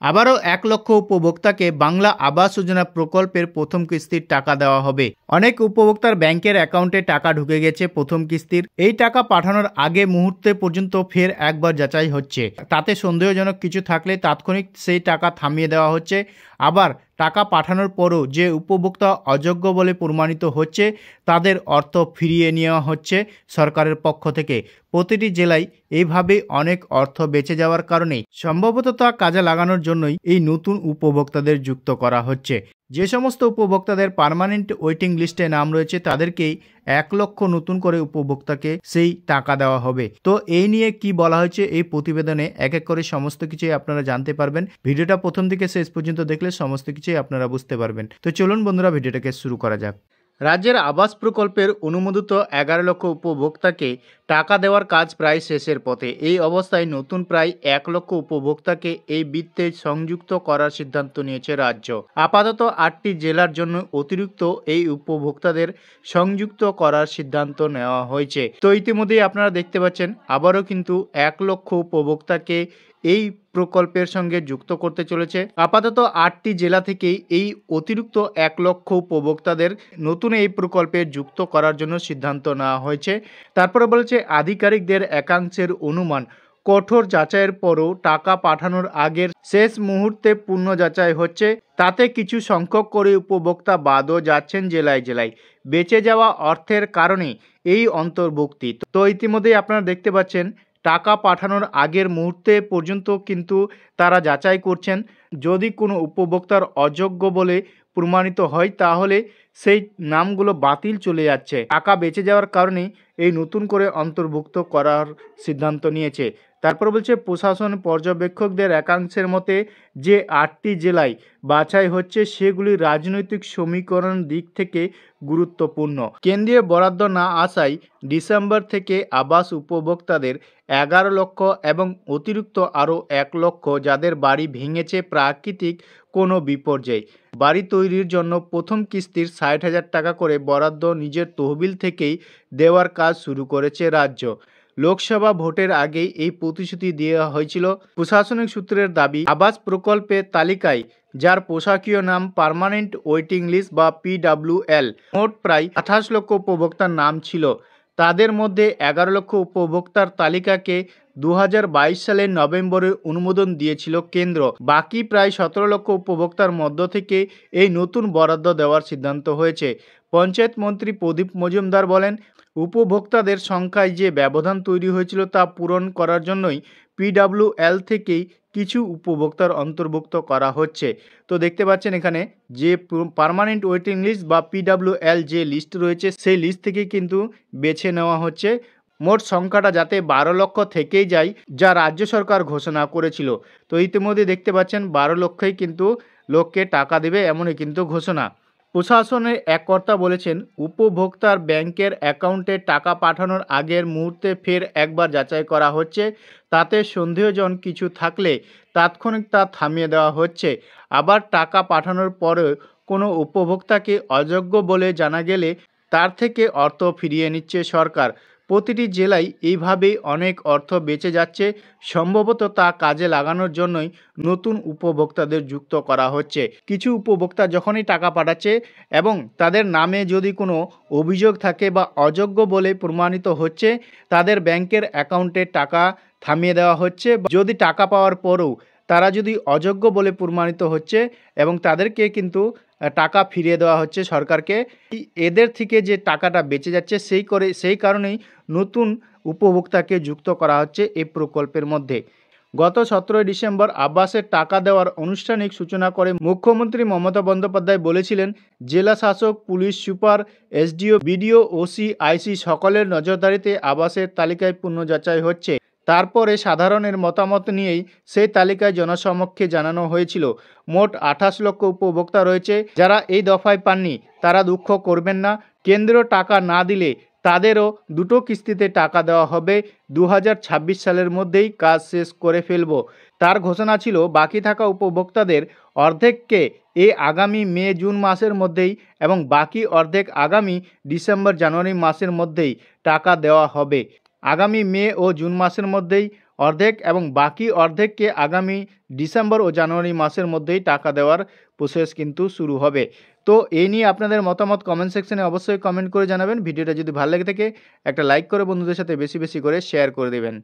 আবারও ১ লক্ষ উপভোক্তাকে বাংলা আবাস যোজনা প্রকল্পের প্রথম কিস্তির টাকা দেওয়া হবে। অনেক উপভোক্তার ব্যাংকের অ্যাকাউন্টে টাকা ঢুকে গেছে প্রথম কিস্তির। এই টাকা পাঠানোর আগে মুহূর্তে পর্যন্ত ফের একবার যাচাই হচ্ছে। তাতে সন্দেহজনক কিছু থাকলে তাৎক্ষণিক সেই টাকা থামিয়ে দেওয়া হচ্ছে। আবার টাকা পাঠানোর পরও যে উপভোক্তা অযোগ্য বলে প্রমাণিত হচ্ছে তাদের অর্থ ফিরিয়ে নেওয়া হচ্ছে সরকারের পক্ষ থেকে। প্রতিটি জেলায় এইভাবে অনেক অর্থ বেঁচে যাওয়ার কারণেই সম্ভবত তা কাজে লাগানোর জন্যই এই নতুন উপভোক্তাদের যুক্ত করা হচ্ছে। যে সমস্ত উপভোক্তাদের পার্মানেন্ট ওয়েটিং লিস্টে নাম রয়েছে তাদেরকেই ১ লক্ষ নতুন করে উপভোক্তাকে সেই টাকা দেওয়া হবে। তো এই নিয়ে কি বলা হয়েছে এই প্রতিবেদনে এক এক করে সমস্ত কিছুই আপনারা জানতে পারবেন। ভিডিওটা প্রথম থেকে শেষ পর্যন্ত দেখলে সমস্ত কিছুই আপনারা বুঝতে পারবেন। তো চলুন বন্ধুরা, ভিডিওটাকে শুরু করা যাক। রাজ্যের আবাস প্রকল্পের অনুমোদিত ১১ লক্ষ উপভোক্তাকে টাকা দেওয়ার কাজ প্রায় শেষের পথে। এই অবস্থায় নতুন প্রায় ১ লক্ষ উপভোক্তাকে এই বৃত্তে সংযুক্ত করার সিদ্ধান্ত নিয়েছে রাজ্য। আপাতত ৮টি জেলার জন্য অতিরিক্ত এই উপভোক্তাদের সংযুক্ত করার সিদ্ধান্ত নেওয়া হয়েছে। তো ইতিমধ্যেই আপনারা দেখতে পাচ্ছেন আবারও কিন্তু ১ লক্ষ উপভোক্তাকে এই প্রকল্পের সঙ্গে যুক্ত করতে চলেছে। আপাতত ৮টি জেলা থেকেই এই অতিরিক্ত ১ লক্ষ উপভোক্তাদের নতুন এই প্রকল্পে যুক্ত করার জন্য সিদ্ধান্ত নেওয়া হয়েছে। তারপরে বলেছে আধিকারিকদের একাংশের অনুমান কঠোর যাচাইয়ের পরও টাকা পাঠানোর আগের শেষ মুহূর্তে পূর্ণ যাচাই হচ্ছে। তাতে কিছু সংখ্যক করে উপভোক্তা বাদও যাচ্ছেন জেলায় জেলায়। বেঁচে যাওয়া অর্থের কারণে এই অন্তর্ভুক্তি। তো ইতিমধ্যেই আপনারা দেখতে পাচ্ছেন টাকা পাঠানোর আগের মুহূর্তে পর্যন্ত কিন্তু তারা যাচাই করছেন। যদি কোনো উপভোক্তার অযোগ্য বলে প্রমাণিত হয় তাহলে সেই নামগুলো বাতিল চলে যাচ্ছে। টাকা বেঁচে যাওয়ার কারণে এই নতুন করে অন্তর্ভুক্ত করার সিদ্ধান্ত নিয়েছে। তারপর বলছে প্রশাসন পর্যবেক্ষকদের একাংশের মতে যে ৮টি জেলায় বাছাই হচ্ছে সেগুলি রাজনৈতিক সমীকরণ দিক থেকে গুরুত্বপূর্ণ। কেন্দ্রীয় বরাদ্দ না আসায় ডিসেম্বর থেকে আবাস উপভোক্তাদের ১১ লক্ষ এবং অতিরিক্ত আরও ১ লক্ষ যাদের বাড়ি ভেঙেছে প্রাকৃতিক কোনো বিপর্যয়। বাড়ি তৈরির জন্য প্রথম কিস্তির ৬০,০০০ টাকা করে বরাদ্দ নিজের তহবিল থেকেই দেওয়ার কাজ শুরু করেছে রাজ্য। লোকসভা ভোটের আগেই এই প্রতিশ্রুতি দেওয়া হয়েছিল। প্রশাসনিক সূত্রের দাবি আবাস প্রকল্পের তালিকায় যার পোশাকীয় নাম পার্মানেন্ট ওয়েটিং লিস্ট বা PWL মোট প্রায় ২৮ লক্ষ উপভোক্তার নাম ছিল। তাদের মধ্যে ১১ লক্ষ উপভোক্তার তালিকাকে ২০২২ সালের নভেম্বরে অনুমোদন দিয়েছিল কেন্দ্র। বাকি প্রায় ১৭ লক্ষ উপভোক্তার মধ্য থেকে এই নতুন বরাদ্দ দেওয়ার সিদ্ধান্ত হয়েছে। পঞ্চায়েত মন্ত্রী প্রদীপ মজুমদার বলেন, উপভোক্তাদের সংখ্যায় যে ব্যবধান তৈরি হয়েছিল তা পূরণ করার জন্যই PWL থেকেই কিছু উপভোক্তার অন্তর্ভুক্ত করা হচ্ছে। তো দেখতে পাচ্ছেন এখানে যে পার্মানেন্ট ওয়েটিং লিস্ট বা PWL যে লিস্ট রয়েছে সেই লিস্ট থেকে কিন্তু বেছে নেওয়া হচ্ছে। মোট সংখ্যাটা যাতে ১২ লক্ষ থেকেই যায় যা রাজ্য সরকার ঘোষণা করেছিল। তো ইতিমধ্যে দেখতে পাচ্ছেন ১২ লক্ষই কিন্তু লোককে টাকা দেবে এমনই কিন্তু ঘোষণা। প্রশাসনের এক কর্তা বলেছেন উপভোক্তার ব্যাংকের অ্যাকাউন্টে টাকা পাঠানোর আগের মুহূর্তে ফের একবার যাচাই করা হচ্ছে। তাতে সন্দেহজন কিছু থাকলে তাৎক্ষণিক তা থামিয়ে দেওয়া হচ্ছে। আবার টাকা পাঠানোর পরেও কোনো উপভোক্তাকে অযোগ্য বলে জানা গেলে তার থেকে অর্থ ফিরিয়ে নিচ্ছে সরকার। প্রতিটি জেলায় এইভাবেই অনেক অর্থ বেঁচে যাচ্ছে। সম্ভবত তা কাজে লাগানোর জন্যই নতুন উপভোক্তাদের যুক্ত করা হচ্ছে। কিছু উপভোক্তা যখনই টাকা পাঠাচ্ছে এবং তাদের নামে যদি কোনো অভিযোগ থাকে বা অযোগ্য বলে প্রমাণিত হচ্ছে তাদের ব্যাংকের অ্যাকাউন্টে টাকা থামিয়ে দেওয়া হচ্ছে। যদি টাকা পাওয়ার পরেও তারা যদি অযোগ্য বলে প্রমাণিত হচ্ছে এবং তাদেরকে কিন্তু টাকা ফিরিয়ে দেওয়া হচ্ছে সরকারকে। এদের থেকে যে টাকাটা বেঁচে যাচ্ছে সেই কারণেই নতুন উপভোক্তাকে যুক্ত করা হচ্ছে এই প্রকল্পের মধ্যে। গত ১৭ ডিসেম্বর আবাসের টাকা দেওয়ার আনুষ্ঠানিক সূচনা করে মুখ্যমন্ত্রী মমতা বন্দ্যোপাধ্যায় বলেছিলেন, জেলা শাসক, police super, SDO, BDO, OC, IC সকলের নজরদারিতে আবাসের তালিকায় পূর্ণ যাচাই হচ্ছে। তারপরে সাধারণের মতামত নিয়েই সেই তালিকায় জনসমক্ষে জানানো হয়েছিল। মোট ২৮ লক্ষ উপভোক্তা রয়েছে যারা এই দফায় পাননি। তারা দুঃখ করবেন না, কেন্দ্র টাকা না দিলে তাদেরও দুটো কিস্তিতে টাকা দেওয়া হবে। ২০২৬ সালের মধ্যেই কাজ শেষ করে ফেলব। তার ঘোষণা ছিল বাকি থাকা উপভোক্তাদের অর্ধেককে এই আগামী মে জুন মাসের মধ্যেই এবং বাকি অর্ধেক আগামী ডিসেম্বর জানুয়ারি মাসের মধ্যেই টাকা দেওয়া হবে। আগামী মে ও জুন মাসের মধ্যেই অর্ধেক এবং বাকি অর্ধেককে আগামী ডিসেম্বর ও জানুয়ারি মাসের মধ্যেই টাকা দেওয়ার প্রসেস কিন্তু শুরু হবে। তো এই নিয়ে আপনাদের মতামত কমেন্ট সেকশনে অবশ্যই কমেন্ট করে জানাবেন। ভিডিওটা যদি ভালো লেগে থাকে একটা লাইক করে বন্ধুদের সাথে বেশি বেশি করে শেয়ার করে দেবেন।